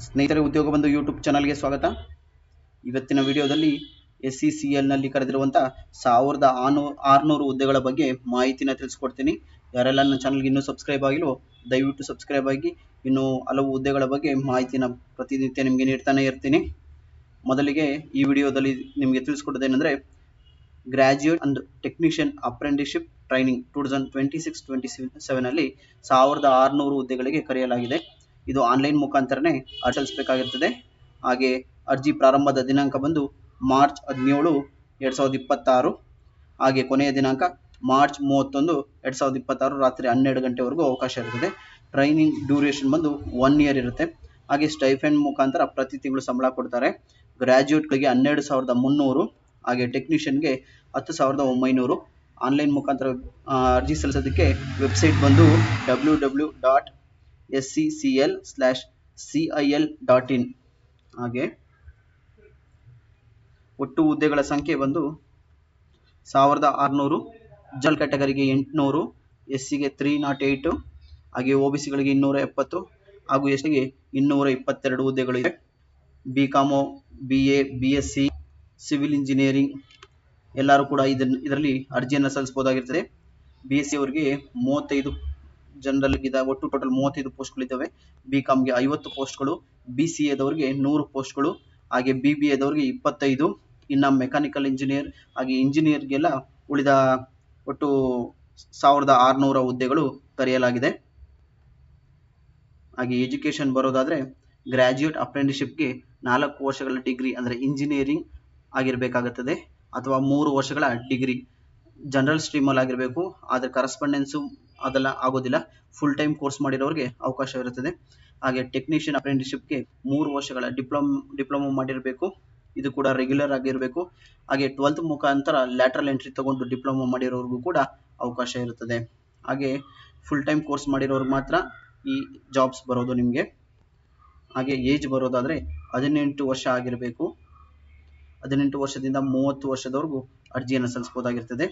ಸ್ನೇಹಿತರೆ, ಉದ್ಯೋಗ ಬಂಧು ಯೂಟ್ಯೂಬ್ ಚಾನಲ್ಗೆ ಸ್ವಾಗತ. ಇವತ್ತಿನ ವಿಡಿಯೋದಲ್ಲಿ SCCL ನಲ್ಲಿ ಕರೆದಿರುವಂಥ 1600 ಹುದ್ದೆಗಳ ಬಗ್ಗೆ ಮಾಹಿತಿನ ತಿಳಿಸ್ಕೊಡ್ತೀನಿ. ಯಾರೆಲ್ಲ ನನ್ನ ಚಾನಲ್ಗೆ ಇನ್ನೂ ಸಬ್ಸ್ಕ್ರೈಬ್ ಆಗಿಲ್ವೋ ದಯವಿಟ್ಟು ಸಬ್ಸ್ಕ್ರೈಬ್ ಆಗಿ. ಇನ್ನು ಹಲವು ಹುದ್ದೆಗಳ ಬಗ್ಗೆ ಮಾಹಿತಿನ ಪ್ರತಿನಿತ್ಯ ನಿಮಗೆ ನೀಡ್ತಾನೆ ಇರ್ತೀನಿ. ಮೊದಲಿಗೆ ಈ ವಿಡಿಯೋದಲ್ಲಿ ನಿಮಗೆ ತಿಳಿಸ್ಕೊಡೋದೇನೆಂದರೆ, graduate and technician apprenticeship training 2026-27 ಅಲ್ಲಿ 1600 ಹುದ್ದೆಗಳಿಗೆ ಕರೆಯಲಾಗಿದೆ. ಇದು ಆನ್ಲೈನ್ ಮುಖಾಂತರನೇ ಅರ್ಜಿ ಸಲ್ಲಿಸಬೇಕಾಗಿರುತ್ತದೆ. ಹಾಗೆ ಅರ್ಜಿ ಪ್ರಾರಂಭದ ದಿನಾಂಕ ಬಂದು ಮಾರ್ಚ್ 17, 2026. ಹಾಗೆ ಕೊನೆಯ ದಿನಾಂಕ ಮಾರ್ಚ್ 31, 2026 ರಾತ್ರಿ 12 ಗಂಟೆವರೆಗೂ ಅವಕಾಶ ಇರುತ್ತದೆ. ಟ್ರೈನಿಂಗ್ ಡ್ಯೂರೇಷನ್ ಬಂದು 1 year ಇರುತ್ತೆ. ಹಾಗೆ ಸ್ಟೈಫೆಂಡ್ ಮುಖಾಂತರ ಪ್ರತಿ ತಿಂಗಳು ಸಂಬಳ ಕೊಡ್ತಾರೆ. ಗ್ರಾಜ್ಯುಯೇಟ್ಗಳಿಗೆ 12,300, ಹಾಗೆ ಟೆಕ್ನಿಷಿಯನ್ಗೆ 10,900. ಆನ್ಲೈನ್ ಮುಖಾಂತರ ಅರ್ಜಿ ಸಲ್ಲಿಸೋದಕ್ಕೆ ವೆಬ್ಸೈಟ್ ಬಂದು www.sccl/cil.in. ಹಾಗೆ ಒಟ್ಟು ಹುದ್ದೆಗಳ ಸಂಖ್ಯೆ ಬಂದು 1600. ಜನರಲ್ ಕ್ಯಾಟಗರಿಗೆ 800, SCಗೆ 308, ಹಾಗೆ OBCಗಳಿಗೆ 270 ಹಾಗೂ STಗೆ 222 ಹುದ್ದೆಗಳು ಇವೆ. BCom, BA, BSc, civil engineering ಎಲ್ಲರೂ ಕೂಡ ಇದರಲ್ಲಿ ಅರ್ಜಿಯನ್ನು ಸಲ್ಲಿಸಬಹುದಾಗಿರ್ತದೆ. BSc ಅವರಿಗೆ 35 ಜನರಲ್ ಒಟ್ಟು ಟೋಟಲ್ 35 ಪೋಸ್ಟ್ಗಳಿದ್ದಾವೆ. BComಗೆ 50 ಪೋಸ್ಟ್ಗಳು, BCAದವರಿಗೆ 100 ಪೋಸ್ಟ್ಗಳು, ಹಾಗೆ BBAದವರಿಗೆ 25. ಇನ್ನು ಮೆಕ್ಯಾನಿಕಲ್ ಇಂಜಿನಿಯರ್ ಹಾಗೆ ಇಂಜಿನಿಯರ್ಗೆಲ್ಲ ಉಳಿದ ಒಟ್ಟು 1600 ಹುದ್ದೆಗಳು ಕರೆಯಲಾಗಿದೆ. ಹಾಗೆ ಎಜುಕೇಷನ್ ಬರೋದಾದರೆ ಗ್ರಾಜ್ಯುಯೇಟ್ ಅಪ್ರೆಂಟಿಸ್ಶಿಪ್ಗೆ 4 ವರ್ಷಗಳ ಡಿಗ್ರಿ ಅಂದರೆ ಇಂಜಿನಿಯರಿಂಗ್ ಆಗಿರಬೇಕಾಗುತ್ತದೆ, ಅಥವಾ 3 ವರ್ಷಗಳ ಡಿಗ್ರಿ ಜನರಲ್ ಸ್ಟ್ರೀಮಲ್ಲಿ ಆಗಿರಬೇಕು. ಆದರೆ ಕರೆಸ್ಪಾಂಡೆನ್ಸು ಅದೆಲ್ಲ ಆಗೋದಿಲ್ಲ. ಫುಲ್ ಟೈಮ್ ಕೋರ್ಸ್ ಮಾಡಿರೋರಿಗೆ ಅವಕಾಶ ಇರುತ್ತದೆ. ಹಾಗೆ ಟೆಕ್ನಿಷಿಯನ್ ಅಪ್ರೆಂಟಿಸ್ಶಿಪ್ಗೆ 3 ವರ್ಷಗಳ ಡಿಪ್ಲೊಮೊ ಮಾಡಿರಬೇಕು. ಇದು ಕೂಡ ರೆಗ್ಯುಲರ್ ಆಗಿರಬೇಕು. ಹಾಗೆ 12th ಮುಖಾಂತರ ಲ್ಯಾಟ್ರಲ್ ಎಂಟ್ರಿ ತಗೊಂಡು ಡಿಪ್ಲೊಮೊ ಮಾಡಿರೋರಿಗೂ ಕೂಡ ಅವಕಾಶ ಇರುತ್ತದೆ. ಹಾಗೆ ಫುಲ್ ಟೈಮ್ ಕೋರ್ಸ್ ಮಾಡಿರೋರಿಗೆ ಮಾತ್ರ ಈ ಜಾಬ್ಸ್ ಬರೋದು ನಿಮಗೆ. ಹಾಗೆ ಏಜ್ ಬರೋದಾದರೆ 18 ವರ್ಷ ಆಗಿರಬೇಕು. 18 ವರ್ಷದಿಂದ 30 ವರ್ಷದವರೆಗೂ ಅರ್ಜಿಯನ್ನು ಸಲ್ಲಿಸಬಹುದಾಗಿರ್ತದೆ.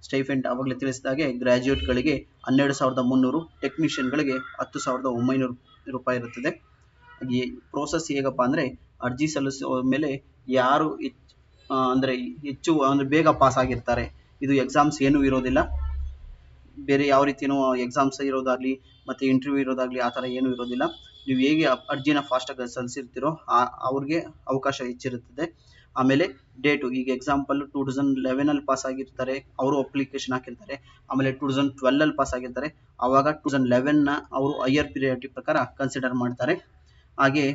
ಸ್ಟೈಫೆಂಡ್ ಆವಾಗಲೇ ತಿಳಿಸಿದಾಗೆ ಗ್ರಾಜ್ಯುಯೇಟ್ಗಳಿಗೆ 12,300, ಟೆಕ್ನಿಷಿಯನ್ಗಳಿಗೆ 10,900 ರೂಪಾಯಿ ಇರುತ್ತದೆ. ಹಾಗೆ ಪ್ರೋಸೆಸ್ ಹೇಗಪ್ಪ ಅಂದರೆ, ಅರ್ಜಿ ಸಲ್ಲಿಸುವ ಮೇಲೆ ಯಾರು ಹೆಚ್ಚು ಬೇಗ ಪಾಸ್ ಆಗಿರ್ತಾರೆ, ಇದು ಎಕ್ಸಾಮ್ಸ್ ಏನೂ ಇರೋದಿಲ್ಲ. ಬೇರೆ ಯಾವ ರೀತಿಯೂ ಎಕ್ಸಾಮ್ಸ್ ಇರೋದಾಗಲಿ ಮತ್ತು ಇಂಟರ್ವ್ಯೂ ಇರೋದಾಗಲಿ ಆ ಥರ ಏನೂ ಇರೋದಿಲ್ಲ. ನೀವು ಹೇಗೆ ಅರ್ಜಿನ ಫಾಸ್ಟಾಗಿ ಸಲ್ಲಿಸಿರ್ತೀರೋ ಅವ್ರಿಗೆ ಅವಕಾಶ ಹೆಚ್ಚಿರುತ್ತದೆ. ಆಮೇಲೆ ಡೇಟು, ಈಗ ಎಕ್ಸಾಂಪಲ್ 2011 ಪಾಸ್ ಆಗಿರ್ತಾರೆ, ಅವರು ಅಪ್ಲಿಕೇಶನ್ ಹಾಕಿರ್ತಾರೆ. ಆಮೇಲೆ 2012 ಪಾಸ್ ಆಗಿರ್ತಾರೆ, ಆವಾಗ 2011 ಅವರು ಹೈಯರ್ ಪ್ರಿಯಾರಿಟಿ ಪ್ರಕಾರ ಕನ್ಸಿಡರ್ ಮಾಡ್ತಾರೆ. ಹಾಗೆ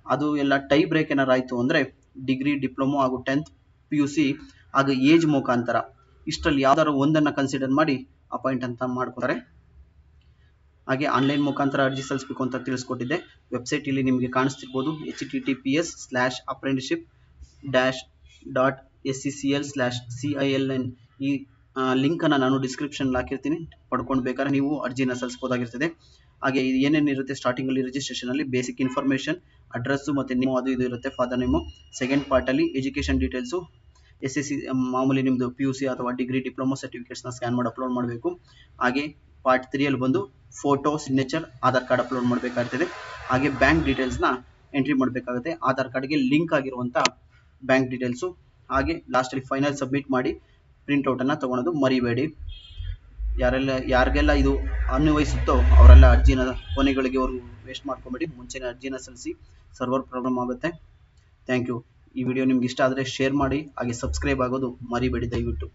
ಅದು ಎಲ್ಲ ಟೈ ಬ್ರೇಕ್ ಏನಾರು ಆಯಿತು ಅಂದರೆ ಡಿಗ್ರಿ, ಡಿಪ್ಲೊಮೊ ಹಾಗೂ 10th PUC ಹಾಗೂ ಏಜ್ ಮುಖಾಂತರ ಇಷ್ಟರಲ್ಲಿ ಯಾವ್ದಾದ್ರು ಒಂದನ್ನು ಕನ್ಸಿಡರ್ ಮಾಡಿ ಅಪಾಯಿಂಟ್ ಅಂತ ಮಾಡ್ಕೊತಾರೆ. ಹಾಗೆ ಆನ್ಲೈನ್ ಮುಖಾಂತರ ಅರ್ಜಿ ಸಲ್ಲಿಸಬೇಕು ಅಂತ ತಿಳಿಸ್ಕೊಟ್ಟಿದ್ದೆ. ವೆಬ್ಸೈಟ್ ಇಲ್ಲಿ ನಿಮಗೆ ಕಾಣಿಸ್ತಿರ್ಬೋದು, https://apprenticeship-.sccl/cil. ಈ ಲಿಂಕನ್ನು ನಾನು ಡಿಸ್ಕ್ರಿಪ್ಷನ್ಲ್ಲಿ ಹಾಕಿರ್ತೀನಿ, ಪಡ್ಕೊಂಡು ಬೇಕಾದ್ರೆ ನೀವು ಅರ್ಜಿನ ಸಲ್ಲಿಸಬಹುದಾಗಿರ್ತದೆ. ಹಾಗೆ ಇದು ಏನೇನಿರುತ್ತೆ, ಸ್ಟಾರ್ಟಿಂಗಲ್ಲಿ ರಿಜಿಸ್ಟ್ರೇಷನಲ್ಲಿ ಬೇಸಿಕ್ ಇನ್ಫಾರ್ಮೇಷನ್, ಅಡ್ರೆಸ್ಸು ಮತ್ತು ನೇಮು ಅದು ಇದು ಇರುತ್ತೆ, ಫಾದರ್ ನೇಮು. ಸೆಕೆಂಡ್ ಪಾರ್ಟಲ್ಲಿ ಎಜುಕೇಷನ್ ಡೀಟೇಲ್ಸು, SSC ಮಾಮೂಲಿ ನಿಮ್ಮದು PUC ಅಥವಾ ಡಿಗ್ರಿ, ಡಿಪ್ಲೊಮೊ ಸರ್ಟಿಫಿಕೇಟ್ಸ್ನ ಸ್ಕ್ಯಾನ್ ಮಾಡಿ ಅಪ್ಲೋಡ್ ಮಾಡಬೇಕು. ಹಾಗೆ ಪಾರ್ಟ್ 3ಯಲ್ಲಿ ಬಂದು photo, signature, Aadhaar card upload ಮಾಡಬೇಕಾಗ್ತದೆ. ಹಾಗೆ ಬ್ಯಾಂಕ್ ಡೀಟೇಲ್ಸ್ನ ಎಂಟ್ರಿ ಮಾಡಬೇಕಾಗುತ್ತೆ, ಆಧಾರ್ ಕಾರ್ಡ್ಗೆ ಲಿಂಕ್ ಆಗಿರುವಂಥ ಬ್ಯಾಂಕ್ ಡೀಟೇಲ್ಸು. ಹಾಗೆ ಲಾಸ್ಟಲ್ಲಿ ಫೈನಲ್ ಸಬ್ಮಿಟ್ ಮಾಡಿ ಪ್ರಿಂಟೌಟನ್ನು ತೊಗೊಳೋದು ಮರಿಬೇಡಿ. ಯಾರಿಗೆಲ್ಲ ಇದು ಅನ್ವಯಿಸುತ್ತೋ ಅವರೆಲ್ಲ ಅರ್ಜಿನ ಕೊನೆಗಳಿಗೆವರೆಗೂ ವೇಸ್ಟ್ ಮಾಡ್ಕೊಬೇಡಿ, ಮುಂಚೆನೇ ಅರ್ಜಿನ ಸಲ್ಲಿಸಿ. ಸರ್ವರ್ ಪ್ರಾಬ್ಲಮ್ ಆಗುತ್ತೆ. Thank you. ಈ ವಿಡಿಯೋ ನಿಮ್ಗೆ ಇಷ್ಟ ಆದರೆ ಶೇರ್ ಮಾಡಿ, ಹಾಗೆ ಸಬ್ಸ್ಕ್ರೈಬ್ ಆಗೋದು ಮರಿಬೇಡಿ ದಯವಿಟ್ಟು.